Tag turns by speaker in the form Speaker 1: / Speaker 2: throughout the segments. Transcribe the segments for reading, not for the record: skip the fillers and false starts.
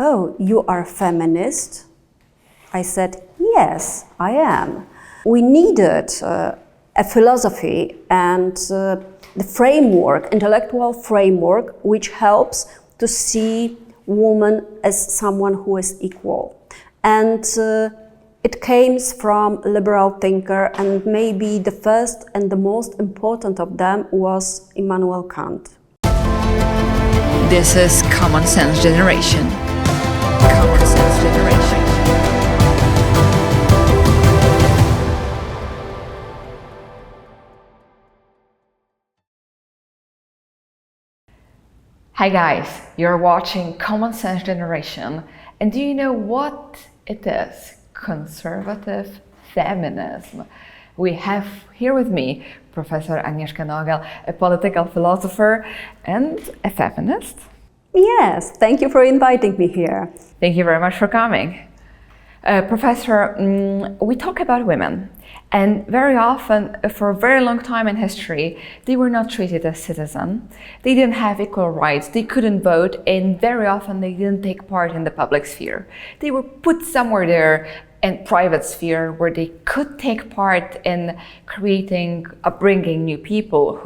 Speaker 1: "Oh, you are a feminist?" I said, "Yes, I am." We needed a philosophy and the framework, intellectual framework, which helps to see woman as someone who is equal. And it came from a liberal thinker, and maybe the first and the most important of them was Immanuel Kant.
Speaker 2: This is Common Sense Generation. Common Sense Generation. Hi guys, you're watching Common Sense Generation, and do you know what it is? Conservative feminism. We have here with me Professor Agnieszka Nogal, a political philosopher and a feminist.
Speaker 1: Yes, thank you for inviting me here.
Speaker 2: Thank you very much for coming. Professor, we talk about women, and very often, for a very long time in history, they were not treated as citizens. They didn't have equal rights, they couldn't vote, and very often they didn't take part in the public sphere. They were put somewhere there in private sphere where they could take part in creating, bringing new people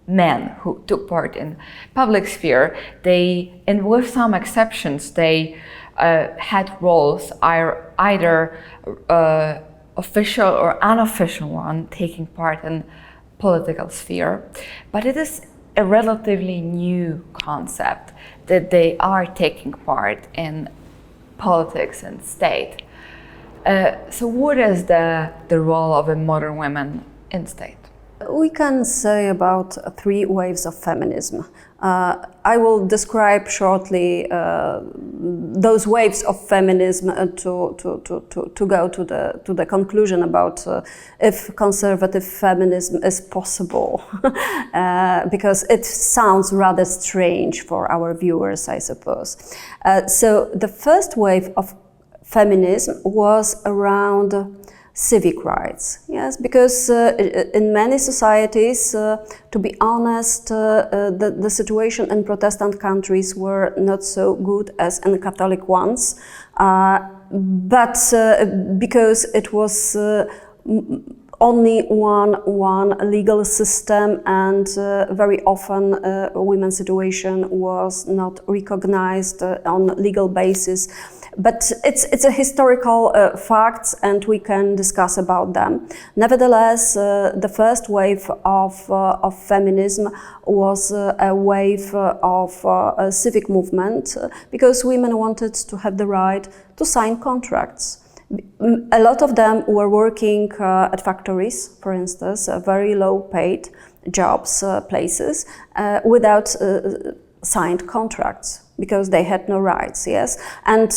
Speaker 2: men who took part in public sphere. They, and with some exceptions, they had roles either official or unofficial one, taking part in political sphere. But it is a relatively new concept that they are taking part in politics and state. So what is the role of a modern woman in state?
Speaker 1: We can say about three waves of feminism. I will describe shortly those waves of feminism to go to the conclusion about if conservative feminism is possible, because it sounds rather strange for our viewers, I suppose. So the first wave of feminism was around civic rights, yes, because in many societies, to be honest, the situation in Protestant countries were not so good as in Catholic ones, but because it was only one legal system, and very often women's situation was not recognized on legal basis. But it's a historical fact, and we can discuss about them. Nevertheless, the first wave of feminism was a wave of a civic movement, because women wanted to have the right to sign contracts. A lot of them were working at factories, for instance, very low-paid jobs, places, without signed contracts, because they had no rights, yes? And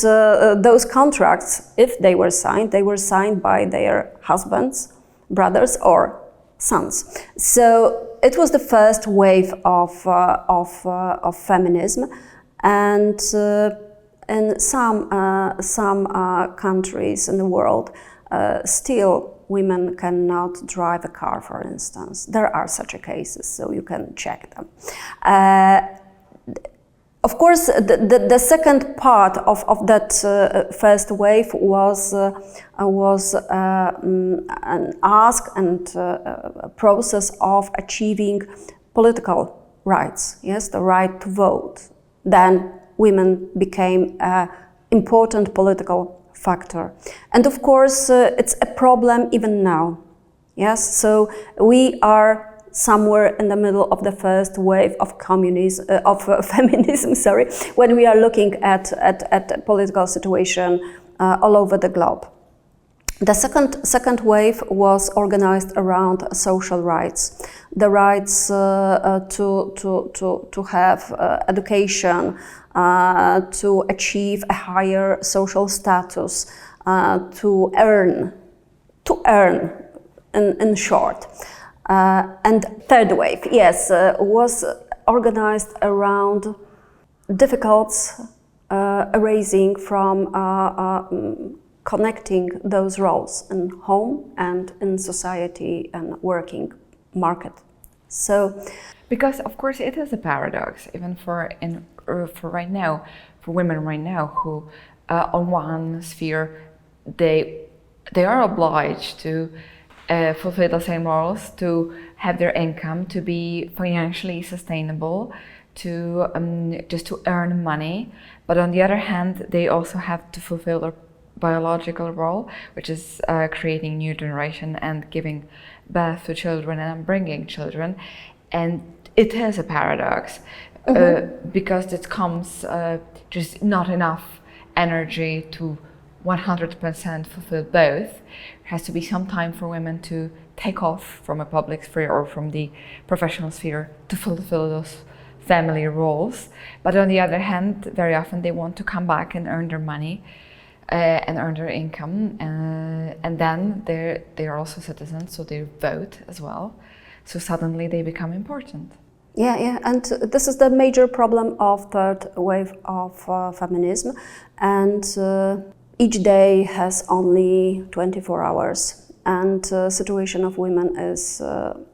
Speaker 1: those contracts, if they were signed by their husbands, brothers, or sons. So it was the first wave of feminism, and in some countries in the world, still women cannot drive a car, for instance. There are such cases, so you can check them. Of course, the second part of that first wave was an ask and a process of achieving political rights, yes, the right to vote. Then women became an important political factor. And of course, it's a problem even now, yes? So we are somewhere in the middle of the first wave of feminism, sorry, when we are looking at political situation all over the globe. The second wave was organized around social rights, the rights to have education, to achieve a higher social status, to earn in short. And third wave, yes, was organized around difficulties arising from connecting those roles in home and in society and working market. So,
Speaker 2: because of course it is a paradox, even for right now, women right now who, on one sphere, they are obliged to fulfill the same roles, to have their income, to be financially sustainable, to just to earn money. But on the other hand, they also have to fulfill their biological role, which is creating new generation and giving birth to children and bringing children. And it is a paradox, because it comes just not enough energy to 100% fulfill both. There has to be some time for women to take off from a public sphere or from the professional sphere to fulfill those family roles. But on the other hand, very often they want to come back and earn their money and earn their income, and then they're also citizens, so they vote as well. So suddenly they become important.
Speaker 1: Yeah, and this is the major problem of third wave of feminism, and each day has only 24 hours, and the situation of women is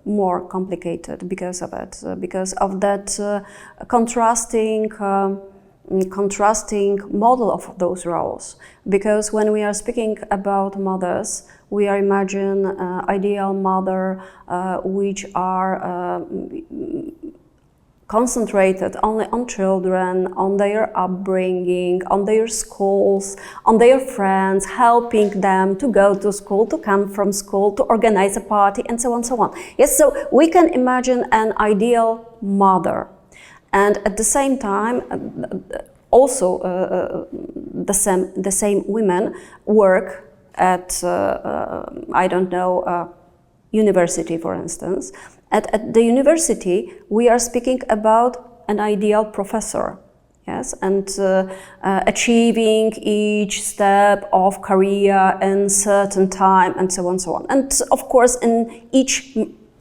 Speaker 1: more complicated because of it, because of that contrasting model of those roles. Because when we are speaking about mothers, we are imagine ideal mother which are concentrated only on children, on their upbringing, on their schools, on their friends, helping them to go to school, to come from school, to organize a party, and so on, so on. Yes, so we can imagine an ideal mother. And at the same time, also the same women work at, I don't know, university, for instance. At the university, we are speaking about an ideal professor, yes, and achieving each step of career in certain time, and so on, so on. And of course, in each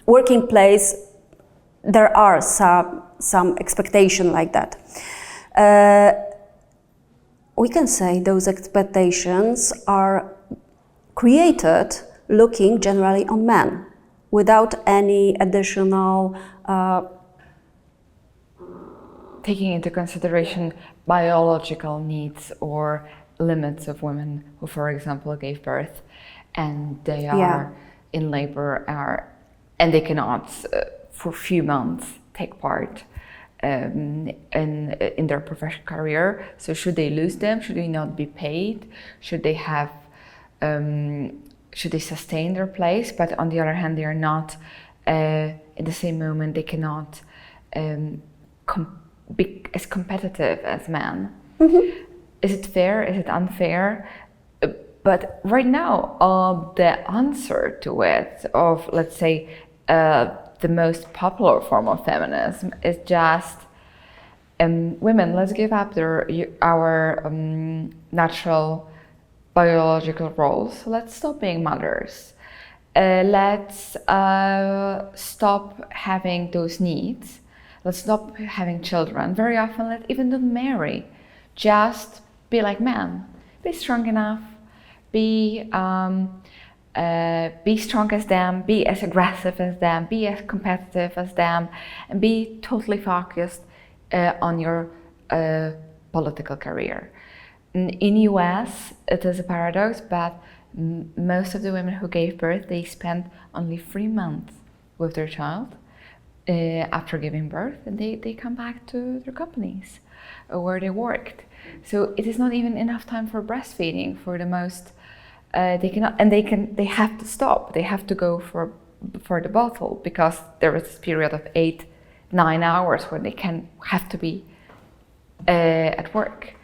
Speaker 1: working place, there are some expectation like that. We can say those expectations are created looking generally on men, without any additional
Speaker 2: taking into consideration biological needs or limits of women who, for example, gave birth and they are in labor, and they cannot for a few months take part in their professional career. So should they lose them? Should they not be paid? Should they have should they sustain their place? But on the other hand, they are not, in the same moment, they cannot be as competitive as men. Mm-hmm. Is it fair? Is it unfair? But right now, the answer to it, of, let's say, the most popular form of feminism is just, women, let's give up our natural biological roles. Let's stop being mothers. Let's stop having those needs. Let's stop having children. Very often, let's even don't marry. Just be like men. Be strong enough. Be strong as them. Be as aggressive as them. Be as competitive as them, and be totally focused on your political career. In US, it is a paradox, but most of the women who gave birth, they spent only 3 months with their child after giving birth, and they come back to their companies where they worked. So it is not even enough time for breastfeeding for the most. They cannot, and they have to stop. They have to go for the bottle, because there is this period of 8-9 hours where they have to be at work.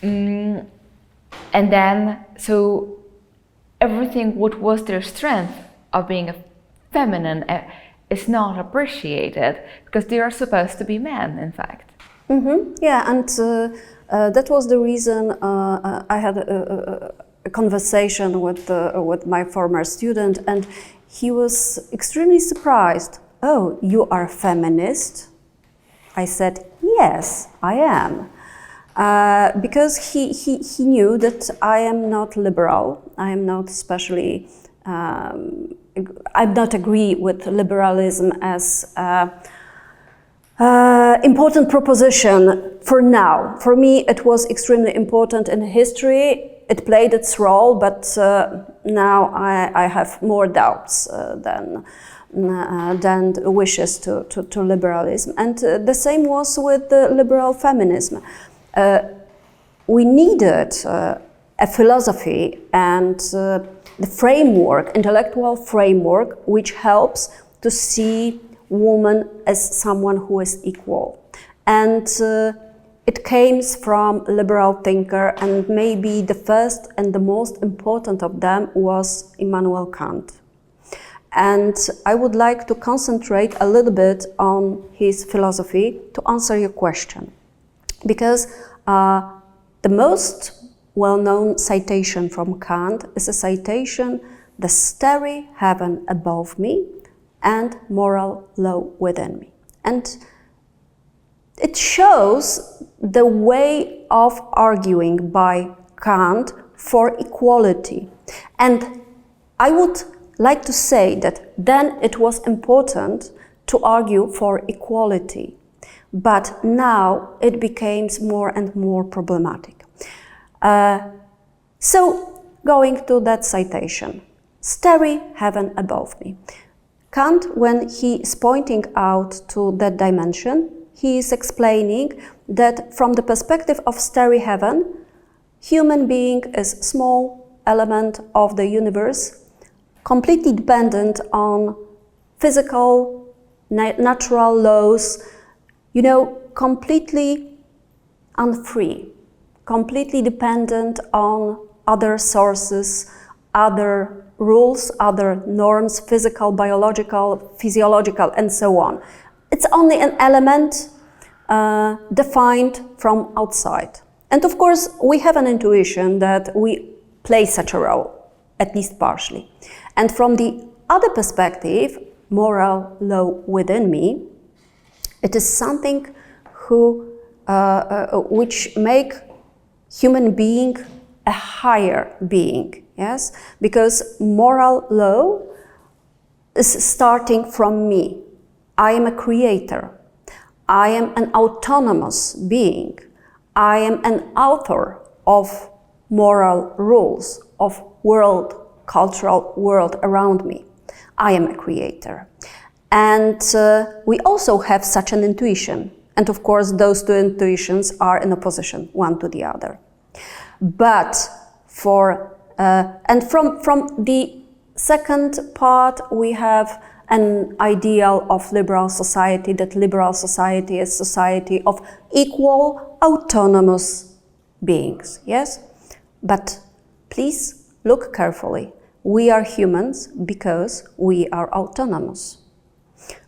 Speaker 2: And then, so everything what was their strength of being a feminine is not appreciated, because they are supposed to be men, in fact.
Speaker 1: Mm-hmm. Yeah, and that was the reason I had a conversation with my former student, and he was extremely surprised. Oh, you are a feminist? I said, yes, I am. Because he knew that I am not liberal. I am not especially, I don't agree with liberalism as Important proposition for now. For me, it was extremely important in history. It played its role, but now I have more doubts than wishes to liberalism. And the same was with the liberal feminism. We needed a philosophy and the framework, intellectual framework, which helps to see woman as someone who is equal. And it came from liberal thinker, and maybe the first and the most important of them was Immanuel Kant. And I would like to concentrate a little bit on his philosophy to answer your question. Because the most well-known citation from Kant is a citation, "The starry heaven above me and moral law within me." And it shows the way of arguing by Kant for equality. And I would like to say that then it was important to argue for equality, but now it becomes more and more problematic. So, going to that citation, "Starry heaven above me." Kant, when he is pointing out to that dimension, he is explaining that from the perspective of starry heaven, human being is a small element of the universe, completely dependent on physical, natural laws, completely unfree, completely dependent on other sources, other rules, other norms, physical, biological, physiological, and so on. It's only an element defined from outside. And of course, we have an intuition that we play such a role, at least partially. And from the other perspective, moral law within me, it is something which make human being a higher being, yes? Because moral law is starting from me. I am a creator. I am an autonomous being. I am an author of moral rules, of cultural world around me. I am a creator. And we also have such an intuition. And of course, those two intuitions are in opposition, one to the other. But from the second part, we have an ideal of liberal society, that liberal society is society of equal, autonomous beings, yes? But please look carefully. We are humans because we are autonomous.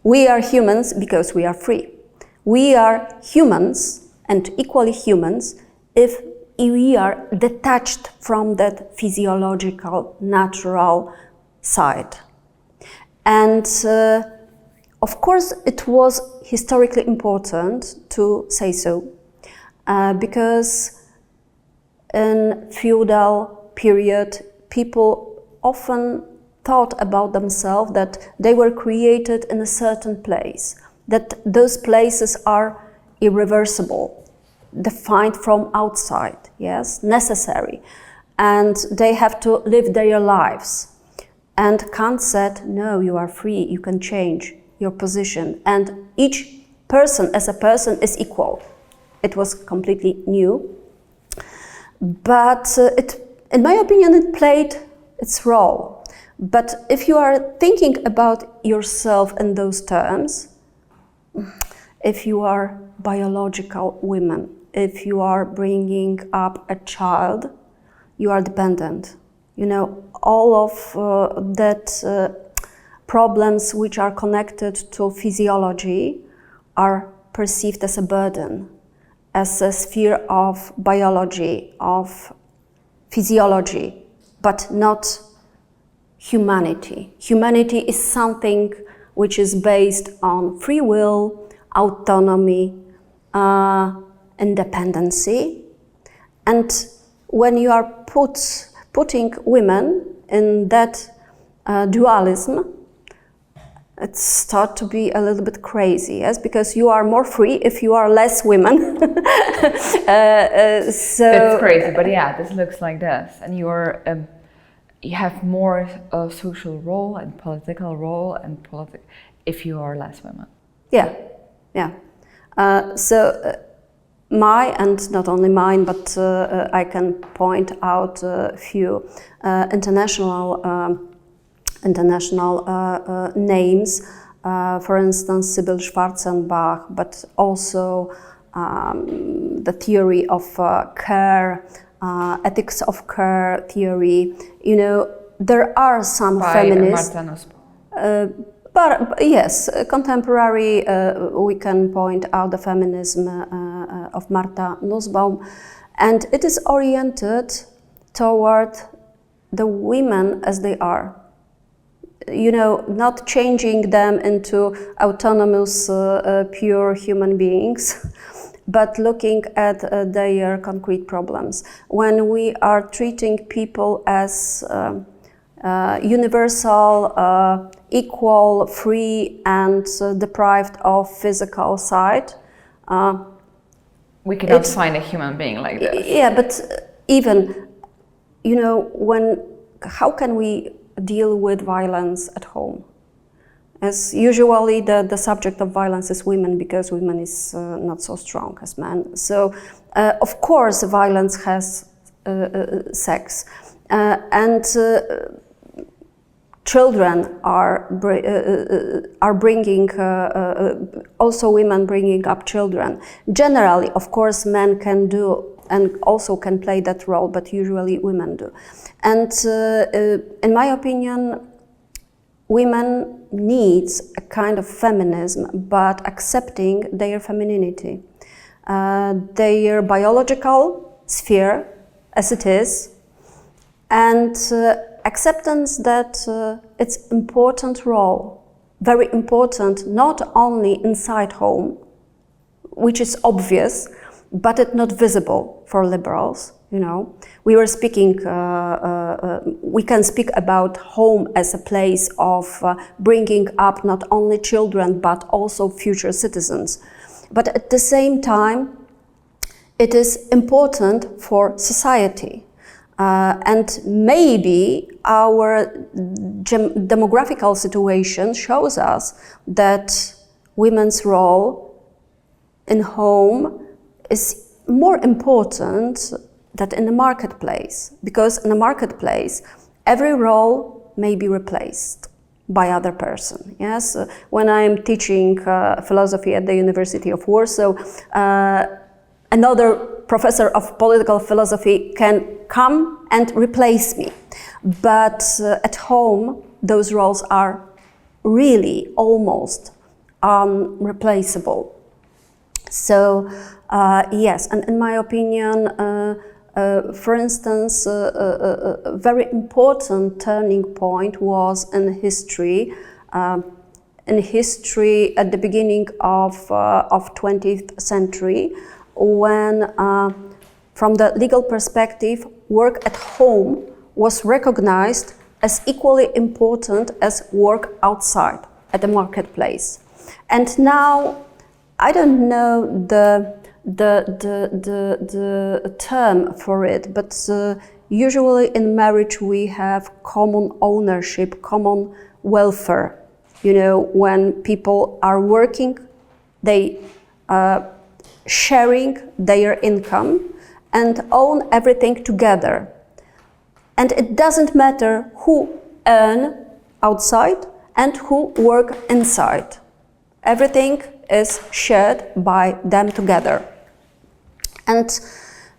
Speaker 1: We are humans because we are free. We are humans and equally humans if we are detached from that physiological, natural side. And of course, it was historically important to say so, because in feudal period, people often thought about themselves that they were created in a certain place, that those places are irreversible, defined from outside, yes, necessary, and they have to live their lives. And Kant said, no, you are free, you can change your position, and each person as a person is equal. It was completely new, but in my opinion, it played its role. But if you are thinking about yourself in those terms, if you are biological women, if you are bringing up a child, you are dependent. All of that problems which are connected to physiology are perceived as a burden, as a sphere of biology, of physiology, but not humanity. Humanity is something which is based on free will, autonomy, independency. And when you are putting women in that dualism, it starts to be a little bit crazy, yes, because you are more free if you are less women. So
Speaker 2: That's crazy, but yeah, this looks like this, and you have more social role and political role and if you are less women.
Speaker 1: Yeah, yeah. And not only mine, but I can point out a few international names. For instance, Sybil Schwarzenbach, but also the theory of care, ethics of care theory. You know, there are some feminists. But yes, contemporary, we can point out the feminism of Martha Nussbaum, and it is oriented toward the women as they are. You know, not changing them into autonomous, pure human beings, but looking at their concrete problems. When we are treating people as universal, equal, free, and deprived of physical side,
Speaker 2: we cannot find a human being like this.
Speaker 1: Yeah, but even, you know, how can we deal with violence at home? As usually the subject of violence is women, because women is not so strong as men. So, of course, violence has sex. And children are bringing, also women bringing up children. Generally, of course, men can do and also can play that role, but usually women do. And in my opinion, women needs a kind of feminism, but accepting their femininity, their biological sphere as it is, and acceptance that it's important role, very important, not only inside home, which is obvious, but it's not visible for liberals. You know, we were speaking. We can speak about home as a place of bringing up not only children but also future citizens. But at the same time, it is important for society. And maybe our demographical situation shows us that women's role in home is more important than in the marketplace, because in the marketplace, every role may be replaced by other person. Yes, when I'm teaching philosophy at the University of Warsaw, another professor of political philosophy can come and replace me. But at home, those roles are really almost unreplaceable. So yes, and in my opinion, for instance, a very important turning point was in history. In history, at the beginning of 20th century, when, from the legal perspective, work at home was recognized as equally important as work outside at the marketplace. And now, I don't know the term for it, but usually in marriage we have common ownership, common welfare. You know, when people are working, they sharing their income and own everything together. And it doesn't matter who earn outside and who work inside. Everything is shared by them together. And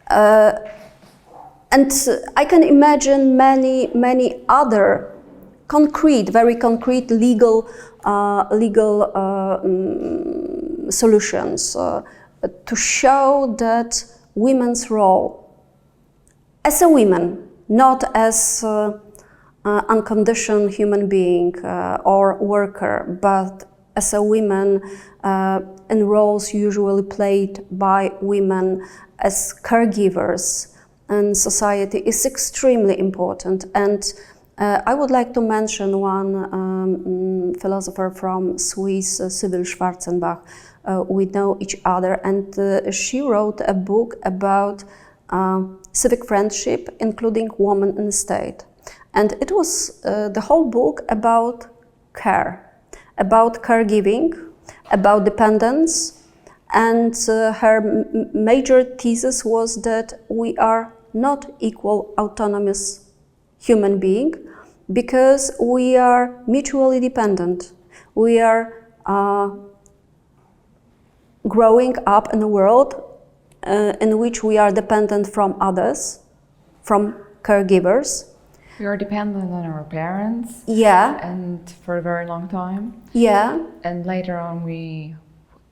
Speaker 1: I can imagine many other very concrete legal solutions to show that women's role as a woman, not as unconditioned human being or worker, but as a woman in roles usually played by women as caregivers in society, is extremely important. And I would like to mention one philosopher from Swiss, Sybil Schwarzenbach. We know each other, and she wrote a book about civic friendship, including women in the state. And it was the whole book about care, about caregiving, about dependence, and her major thesis was that we are not equal autonomous human being because we are mutually dependent. We are growing up in a world in which we are dependent from others, from caregivers.
Speaker 2: We are dependent on our parents.
Speaker 1: Yeah.
Speaker 2: And for a very long time.
Speaker 1: Yeah.
Speaker 2: And later on we,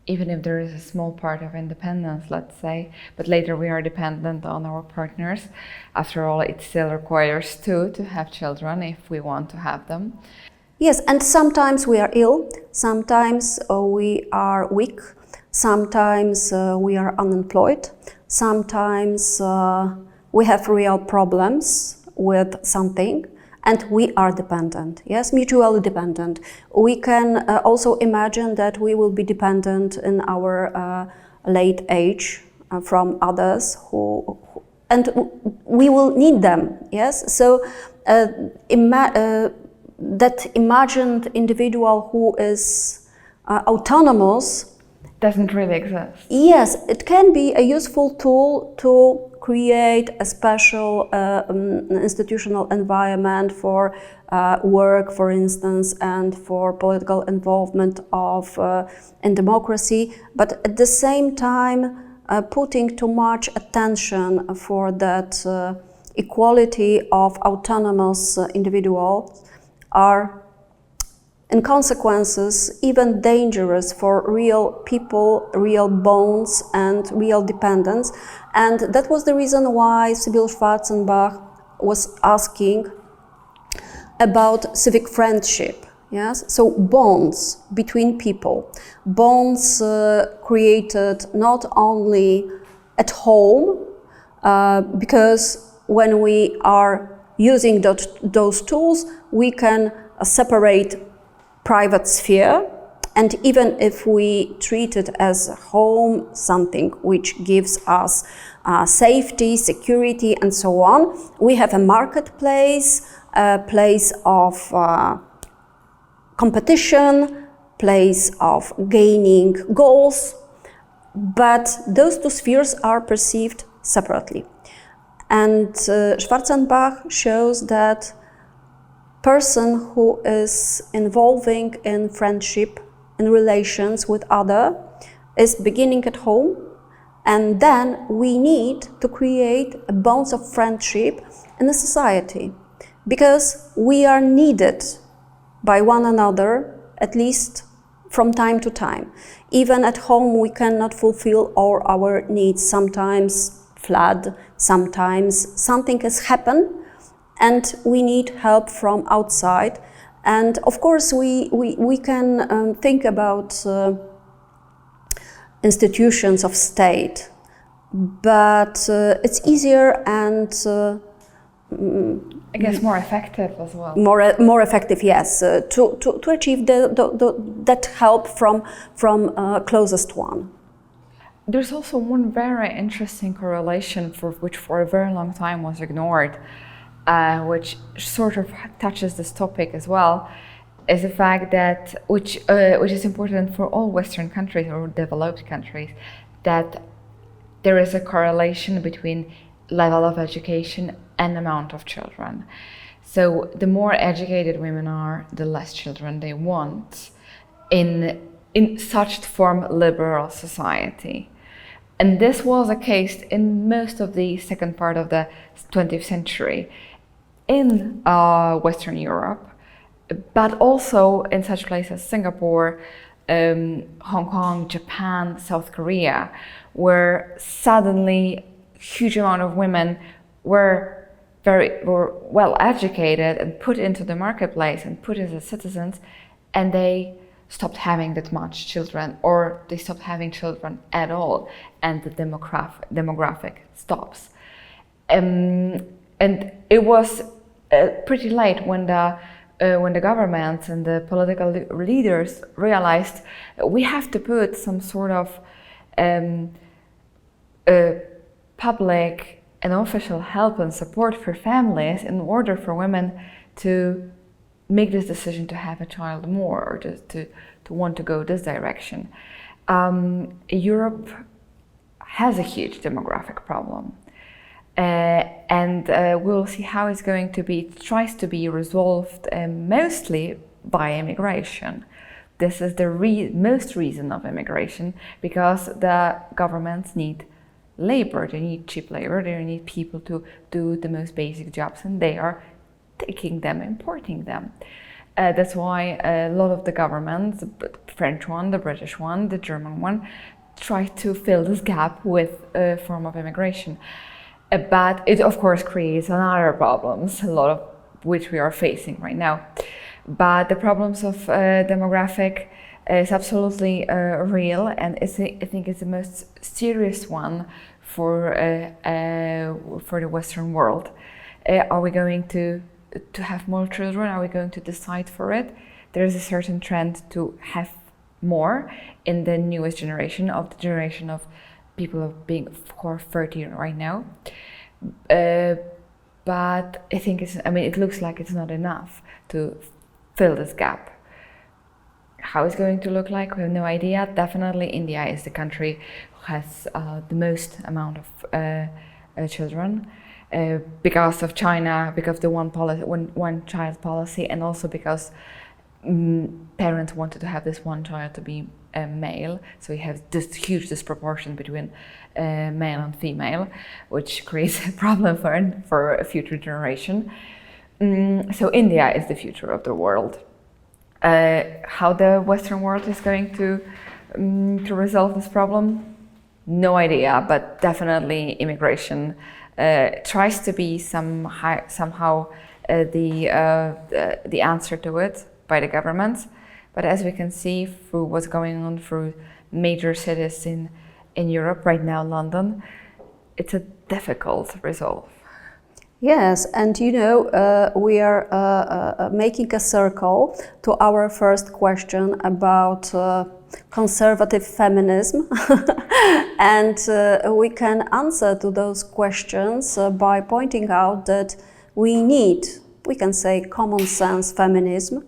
Speaker 2: even if there is a small part of independence, let's say, but later we are dependent on our partners. After all, it still requires two to have children if we want to have them.
Speaker 1: Yes, and sometimes we are ill, sometimes we are weak, sometimes we are unemployed, sometimes we have real problems with something, and we are dependent, yes, mutually dependent. We can also imagine that we will be dependent in our late age from others and we will need them, yes? So that imagined individual who is autonomous
Speaker 2: doesn't really exist.
Speaker 1: Yes, it can be a useful tool to create a special institutional environment for work, for instance, and for political involvement in democracy, but at the same time putting too much attention for that equality of autonomous individuals are in consequences even dangerous for real people, real bonds and real dependence. And that was the reason why Sybil Schwarzenbach was asking about civic friendship. Yes, so bonds between people, bonds created not only at home, because when we are using those tools, we can separate private sphere, and even if we treat it as home, something which gives us safety, security, and so on, we have a marketplace, a place of competition, place of gaining goals, but those two spheres are perceived separately. And Schwarzenbach shows that person who is involving in friendship, in relations with other, is beginning at home, and then we need to create a bonds of friendship in a society, because we are needed by one another, at least from time to time. Even at home we cannot fulfill all our needs. Sometimes flood, sometimes something has happened, and we need help from outside. And of course we can think about institutions of state, but it's easier and
Speaker 2: I guess more effective as well.
Speaker 1: More effective, yes, to achieve that help from closest one.
Speaker 2: There's also one very interesting correlation which for a very long time was ignored, which sort of touches this topic as well, is the fact that, which is important for all Western countries or developed countries, that there is a correlation between level of education and amount of children. So the more educated women are, the less children they want in such form liberal society. And this was a case in most of the second part of the 20th century in Western Europe, but also in such places as Singapore, Hong Kong, Japan, South Korea, where suddenly huge amount of women were well educated and put into the marketplace and put as citizens, and they stopped having that much children, or they stopped having children at all, and the demographic stops. And it was pretty late when the governments and the political leaders realized we have to put some sort of public and official help and support for families in order for women to make this decision to have a child more, or just to want to go this direction. Europe has a huge demographic problem. And we'll see how it's going to be. It tries to be resolved mostly by immigration. This is the most reason of immigration, because the governments need labor, they need cheap labor, they need people to do the most basic jobs, and they are taking them, importing them. That's why a lot of the governments, the French one, the British one, the German one, try to fill this gap with a form of immigration. But it of course creates other problems, a lot of which we are facing right now. But the problems of demographic is absolutely real, and I think it's the most serious one for the Western world. Are we going to have more children? Are we going to decide for it? There is a certain trend to have more in the newest generation, of the generation of people being 30 right now. But I think it looks like it's not enough to fill this gap. How it's going to look like, we have no idea. Definitely India is the country who has the most amount of children, because of China, because of the one child policy, and also because parents wanted to have this one child to be male, so you have this huge disproportion between male and female, which creates a problem for a future generation. So India is the future of the world. How the Western world is going to resolve this problem, no idea, but definitely immigration tries to be somehow the answer to it by the governments. But as we can see through what's going on through major cities in Europe right now, London, it's a difficult resolve.
Speaker 1: Yes, and we are making a circle to our first question about conservative feminism. And we can answer to those questions by pointing out that we can say, common sense feminism,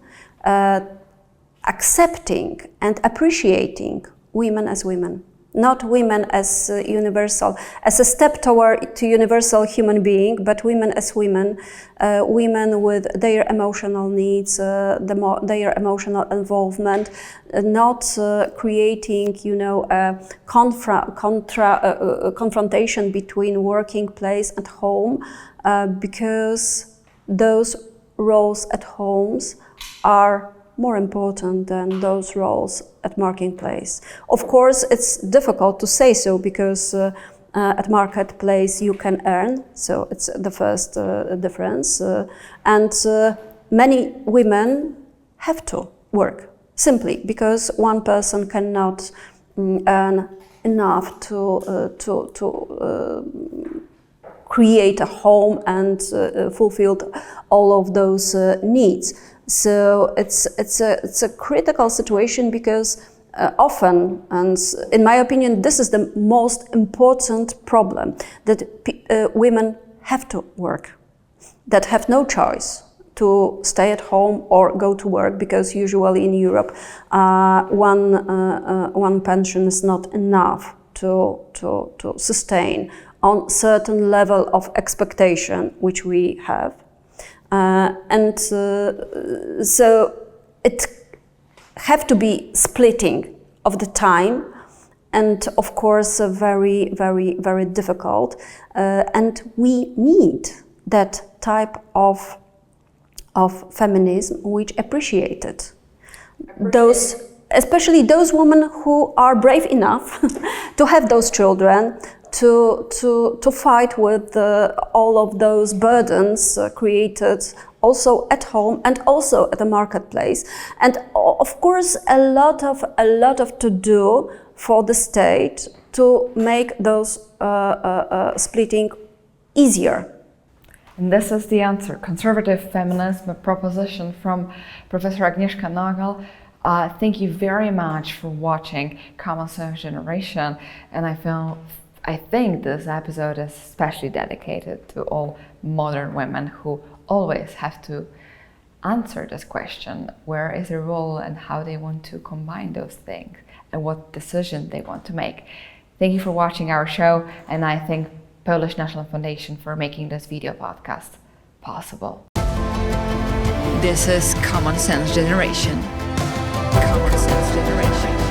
Speaker 1: accepting and appreciating women as women, not women as universal, as a step toward to universal human being, but women as women, women with their emotional needs, their emotional involvement, not creating, a confrontation between working place and home, because those roles at homes are more important than those roles at marketplace. Of course, it's difficult to say so, because at marketplace you can earn, so it's the first difference. And many women have to work, simply because one person cannot earn enough to create a home and fulfill all of those needs. So it's a critical situation, because often, and in my opinion, this is the most important problem, that women have to work, that have no choice to stay at home or go to work, because usually in Europe one pension is not enough to sustain on certain level of expectation which we have. And so it have to be splitting of the time, and of course very, very, very difficult. And we need that type of feminism which appreciated those, especially those women who are brave enough to have those children, to fight with all of those burdens created also at home and also at the marketplace. And of course, a lot of to do for the state to make those splitting easier.
Speaker 2: And this is the answer. Conservative feminism, a proposition from Professor Agnieszka Nogal. Thank you very much for watching Common Sense Generation, and I think this episode is especially dedicated to all modern women who always have to answer this question: where is their role and how they want to combine those things and what decision they want to make. Thank you for watching our show, and I thank Polish National Foundation for making this video podcast possible. This is Common Sense Generation. Common Sense Generation.